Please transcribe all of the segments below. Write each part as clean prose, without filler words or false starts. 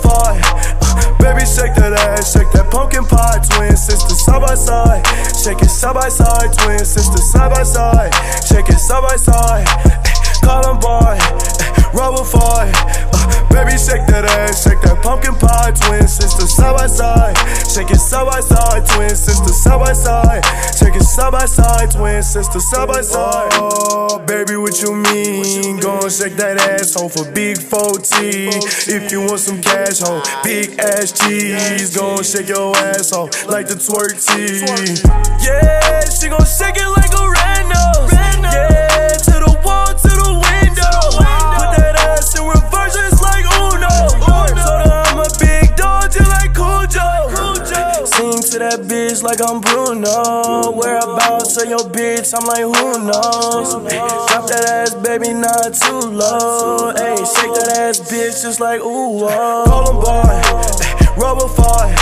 fight. Baby, shake that ass, shake that pumpkin pie. Twin sisters side by side, shake it side by side. Twin sisters side by side, shake it side by side. Columbine, rubber fight. Baby, shake that ass, shake that pumpkin pie. Twin sisters side by side, shake it side by side. Twin sisters side by side, shake it side by side. Twin sisters side by side. Oh, baby, what you mean? Gon' shake that asshole for big 4T. If you want some cash, ho, big ass cheese. Gon' shake your asshole like the twerk T. Yeah, she gon' shake it like a rando. Yeah, to the wall, to the window. Put that ass in reverse, it's like Uno. Told her I'm a big dog, just like Cujo. Sing to that bitch like I'm Bruno. Whereabouts of your bitch, I'm like, who knows? Drop that ass, baby, not too low. Ayy, shake that ass, bitch, just like ooh, oh. Columbine, rubber fight.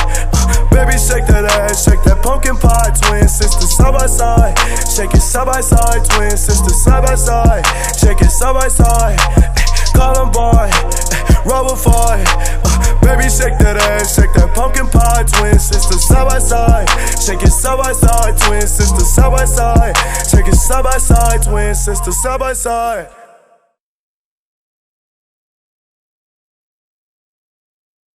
Baby, shake that ass, shake that pumpkin pie. Twin sisters side by side, shake it side by side. Twin sisters side by side, shake it side by side. Columbine, rubber fight. Baby, shake that ass, shake that pumpkin pie. Twin sisters side by side, shake it side by side. Twin sisters side by side, shake it side by side. Twin sisters side by side.